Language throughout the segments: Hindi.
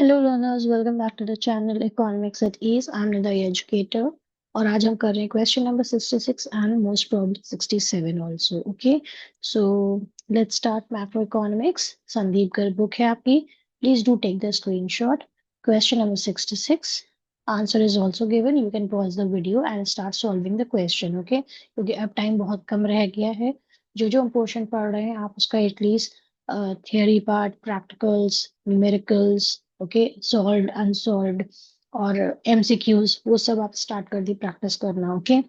Hello learners, welcome back to the channel economics at ease. I am Nida educator और आज हम कर रहे हैं question number 66 and most probably 67 also. Okay, so let's start macro economics. Sandeep Garg book है आपकी, please do take the screenshot. Question number 66, answer is also given. You can pause the video and start solving the question. Okay, क्योंकि अब टाइम बहुत कम रह गया है। जो हम पोर्शन पढ़ रहे हैं आप उसका at least theory part, practicals, numericals, okay, solved unsolved और एमसीक्यूज, वो सब आप स्टार्ट कर दी प्रैक्टिस करना। Okay,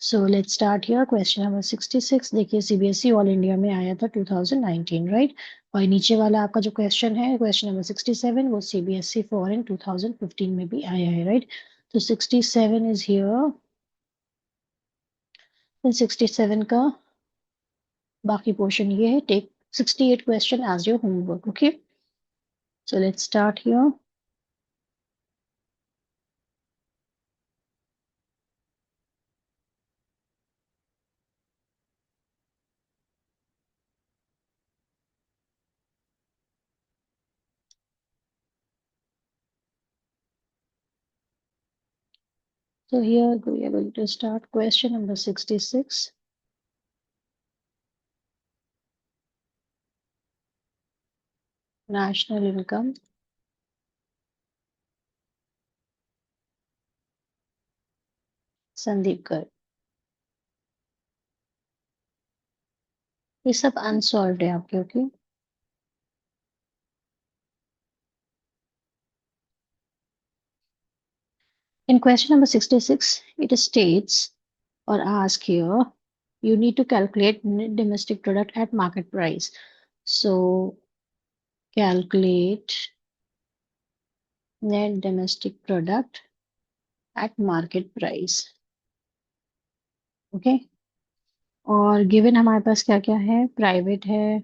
so let's start here. Question number 66, देखिए सीबीएसई ऑल इंडिया में आया था 2019, राइट। और नीचे वाला आपका जो क्वेश्चन है, क्वेश्चन नंबर 67, वो सीबीएसई फॉरेन 2015 में भी आया है, राइट। तो 67 इज हियर। 67 का बाकी पोर्शन ये है। Take 68 question as your homework. Okay, so let's start here. So here we are going to start question number 66. National income. Sandeep कर, ये सब अनसॉल्व्ड है आपके। Okay, in question number 66 it states or ask here, you need to calculate net domestic product at market price. So calculate net domestic product at market price. Okay, और गिवन हमारे पास क्या क्या है, प्राइवेट है,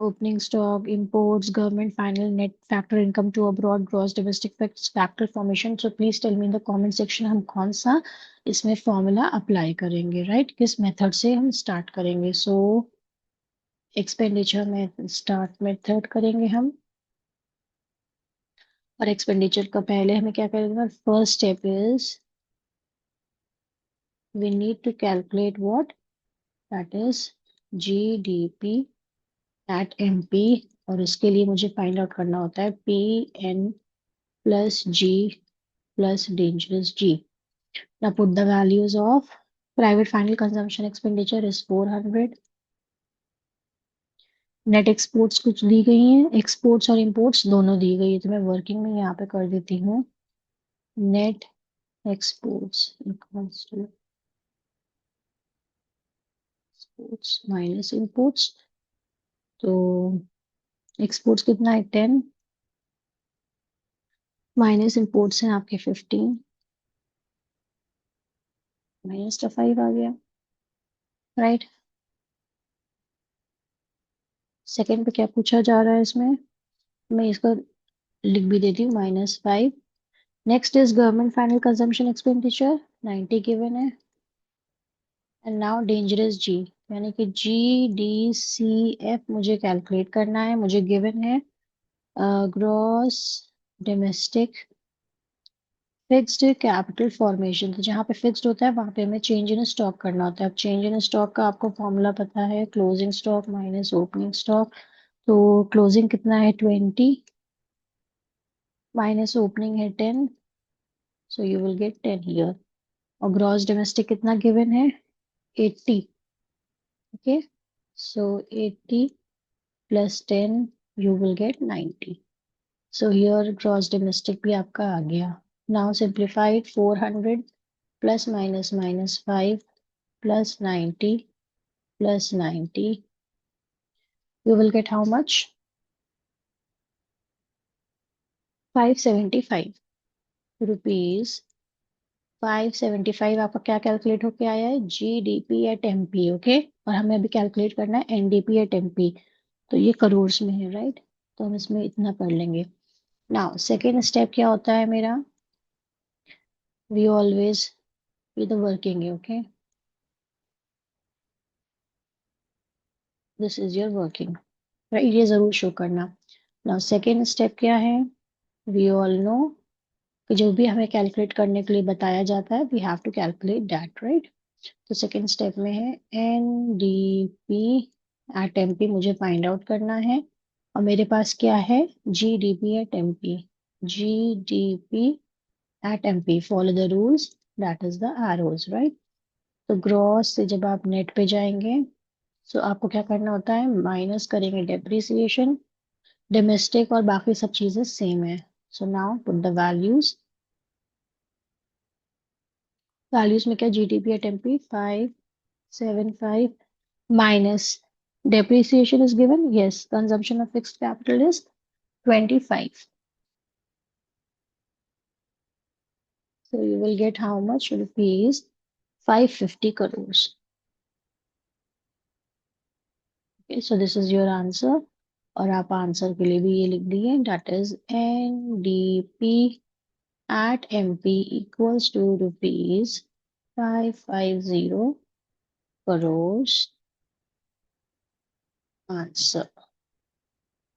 opening stock, imports, government final net factor income to abroad, gross domestic factor formation. So please tell me in the comment section हम कौन सा इसमें फॉर्मूला अप्लाई करेंगे, राइट, किस मेथड से हम स्टार्ट करेंगे। सो एक्सपेंडिचर में स्टार्ट मेथड करेंगे हम, और एक्सपेंडिचर का पहले हमें क्या करेंगे, first step is we need to calculate what, that is GDP at MP, और इसके लिए मुझे फाइंड आउट करना होता है P N plus G plus dangerous G. Now put the values of private final consumption expenditure is 400. Net exports कुछ दी गई हैं, एक्सपोर्ट्स और इंपोर्ट्स दोनों दी गई है, तो मैं वर्किंग में यहाँ पे कर देती हूँ। Net exports equals to exports minus imports. तो एक्सपोर्ट्स कितना है 10, माइनस इंपोर्ट्स हैं आपके 15, माइनस का 5 आ गया, राइट। सेकेंड पे क्या पूछा जा रहा है इसमें, मैं इसका लिख भी देती हूँ -5। Next is government final consumption expenditure 90 given है, एंड नाउ डेंजरस जी, यानी कि GDCF मुझे कैलकुलेट करना है। मुझे गिवन है gross domestic fixed capital formation, तो जहाँ पे फिक्स्ड होता है वहां पे हमें चेंज इन स्टॉक करना होता है। अब चेंज इन स्टॉक का आपको फॉर्मूला पता है, closing stock minus opening stock. तो क्लोजिंग कितना है 20, माइनस ओपनिंग है 10, so you will get 10 here. और ग्रॉस डोमेस्टिक कितना गिवन है 80। Okay, so 80 plus 10 you will get 90. So here gross domestic भी आपका आ गया। Now simplified, 400 plus minus minus 5 plus 90 plus 90, you will get how much, 575 rupees। 575 आपका क्या कैलकुलेट होके आया है, GDP एट एमपी। ओके, और हमें अभी कैलकुलेट करना है NDP एट एमपी, तो ये करोड़ में है, राइट। तो हम इसमें इतना कर लेंगे। नाउ सेकेंड स्टेप क्या होता है मेरा, we always with the working, okay, this is your working, right, ये जरूर शो करना। नाउ सेकेंड स्टेप क्या है? वी ऑल नो कि जो भी हमें कैलकुलेट करने के लिए बताया जाता है we have to calculate that, right? तो सेकेंड स्टेप में है N D P at M P मुझे फाइंड आउट करना है। और मेरे पास क्या है? G D P at M P. G D P at M P, follow the rules, that is the arrows, right? तो ग्रॉस से जब आप नेट पे जाएंगे तो आपको क्या करना होता है? माइनस करेंगे डेप्रिसिएशन, डोमेस्टिक और बाकी सब चीजें सेम है। So now put the values में क्या? GDP at MP 575 minus depreciation is given. Yes, consumption of fixed capital is 25. So you will get how much? Rupees 550 crores. Okay, so this is your answer. और आप आंसर के लिए भी ये लिख दिए, that is NDP at MP equals to rupees 550 crores answer.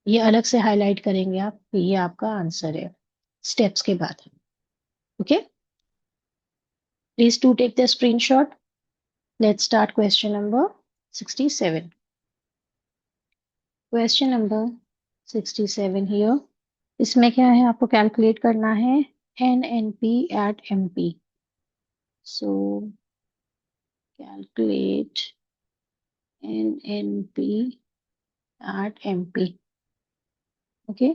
ये अलग से हाईलाइट करेंगे आप कि ये आपका आंसर है स्टेप्स के बाद। Okay, please to take the screenshot. Let's start question number 67। Question number 67 here. इसमें क्या है? आपको कैलकुलेट करना है N N P at M P. So calculate N N P at M P. Okay,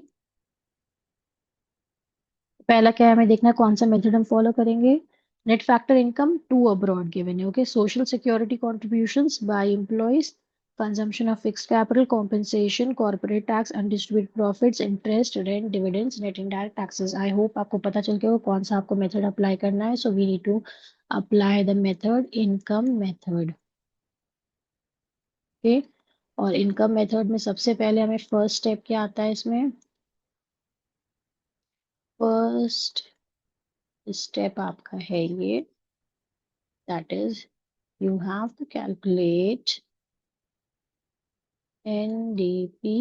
पहला क्या है? हमें देखना है कौन सा मेथड हम फॉलो करेंगे। Net factor income to abroad given है। Okay, social security contributions by employees, consumption of fixed capital, compensation, corporate tax, undistributed profits, interest, rent, dividends, net indirect taxes. I hope आपको पता चल गया होगा कौन सा आपको मेथड अप्लाई करना है। So we need to apply the method income method. Okay, और इनकम मेथड में सबसे पहले हमें फर्स्ट स्टेप क्या आता है? इसमें फर्स्ट स्टेप आपका है ये, that is you have to calculate NDP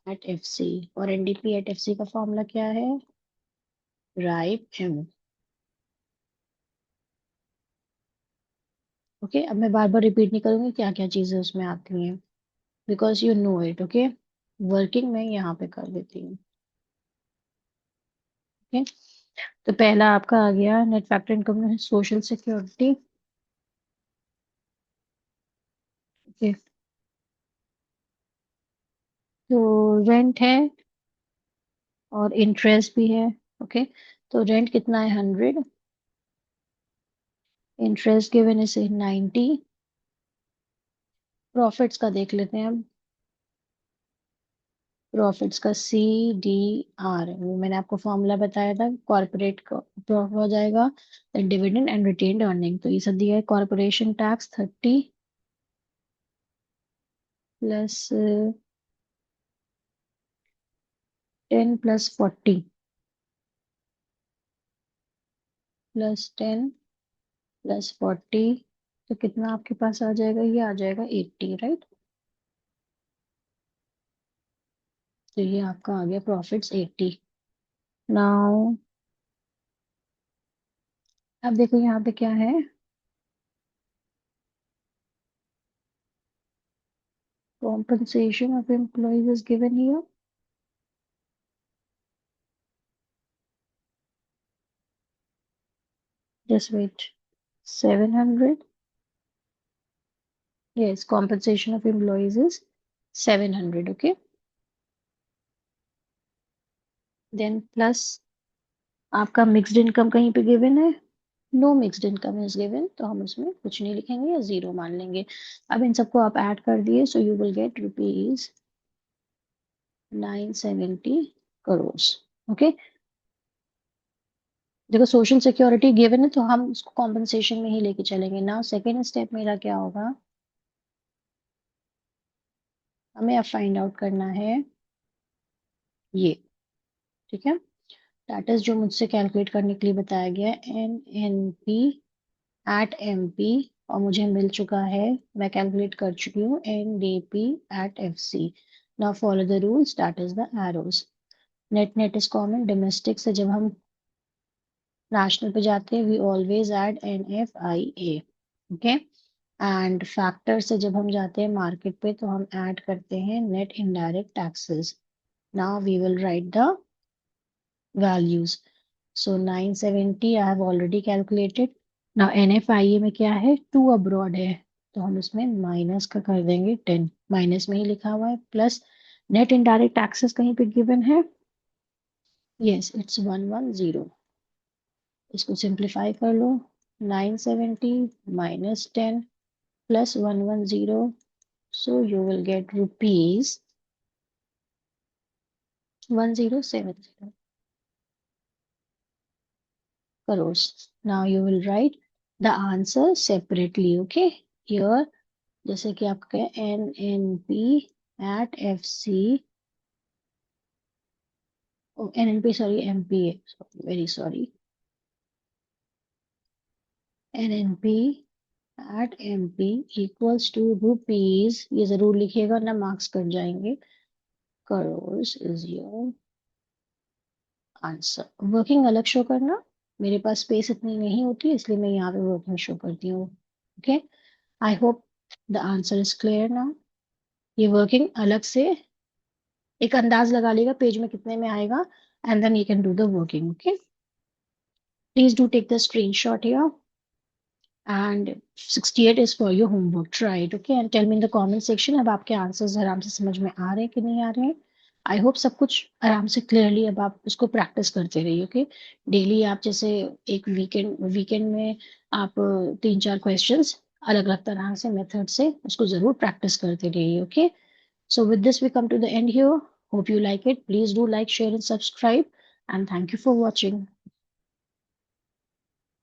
at FC। और NDP at FC का फॉर्मूला क्या है? Ripe M. ओके, अब मैं बार बार रिपीट नहीं करूंगी क्या क्या चीजें उसमें आती हैं, because you know it. Okay, working में यहाँ पे कर देती हूँ। ओके, तो पहला आपका आ गया नेट फैक्टर इनकम में सोशल सिक्योरिटी। ओके, तो रेंट है और इंटरेस्ट भी है। ओके, तो रेंट कितना है? 100। Interest given is 90। प्रॉफिट्स का देख लेते हैं अब। प्रॉफिट्स का CDR, वो मैंने आपको फॉर्मूला बताया था, कॉर्पोरेट का प्रॉफिट हो जाएगा डिविडेंड एंड रिटेन्ड अर्निंग। तो ये सब दिया है। Corporation tax 30 plus 10 plus 40 plus 10 plus 40, तो कितना आपके पास आ जाएगा? ये आ जाएगा 80, राइट? तो ये आपका आ गया प्रॉफिट्स 80। नाउ अब देखो यहाँ पे क्या है? compensation of employees is given here। just wait, 700। yes, compensation of employees is 700। okay, then plus आपका मिक्स्ड इनकम कहीं पे गिवन है? Know mixed income is given, तो हम उसमें कुछ नहीं लिखेंगे या जीरो मान लेंगे। अब इन सबको आप ऐड कर दिए, so you will get rupees 970 crore. Okay, देखो सोशल सिक्योरिटी गिवन है तो हम उसको कॉम्पनसेशन में ही लेके चलेंगे ना। सेकेंड स्टेप मेरा क्या होगा? हमें अब फाइंड आउट करना है ये, ठीक है? दैट इज जो मुझसे कैलकुलेट करने के लिए बताया गया है, NNP एट MP। और मुझे मिल चुका है, मैं कैलकुलेट कर चुकी हूँ NDP at FC। Now follow the rules, that is the arrows. Net is common. Domestic से जब हम national पे जाते हैं, we always add NFIA. Okay? And factor से जब हम जाते हैं market पे, तो हम add करते हैं net indirect taxes. Now we will write the values. So 970 I have already calculated. Now NFIA में क्या है, 2 abroad है, तो हम इसमें माइनस का कर देंगे 10. माइनस में ही लिखा हुआ है. प्लस नेट इनडायरेक्ट टैक्सेस कहीं पे गिवन है. Yes, it's 110. इसको सिंप्लीफाई कर लो. 970 minus 10 plus 110. So you will get rupees 1070 crores. Now you will write the answer separately. Okay, here जैसे कि आपका NNP at FC, oh, NNP sorry, MPA, very sorry, NNP at MP equals to rupees, ये जरूर लिखिएगा ना, मार्क्स कट जाएंगे. crores is your answer. Working अलग शो करना, मेरे पास स्पेस इतनी नहीं होती, इसलिए मैं यहाँ पे वर्किंग शो करती हूँ. Okay, I hope the answer is clear now. ये वर्किंग अलग से एक अंदाज लगा लेगा पेज में कितने में आएगा, and then you can do the working. Okay, please do take the screenshot here. And 68 is for your homework. Try it, okay? And tell me in the comment section अब आपके आंसर्स आराम से समझ में आ रहे हैं कि नहीं आ रहे हैं. आई होप सब कुछ आराम से क्लियरली अब आप उसको प्रैक्टिस करते रहिए. ओके, डेली आप जैसे एक वीकेंड में आप 3-4 क्वेश्चंस अलग अलग तरह से मेथड से उसको जरूर प्रैक्टिस करते रहिए. Okay, so with this we come to the end here. Hope you like it. Please do like, share and subscribe, and thank you for watching.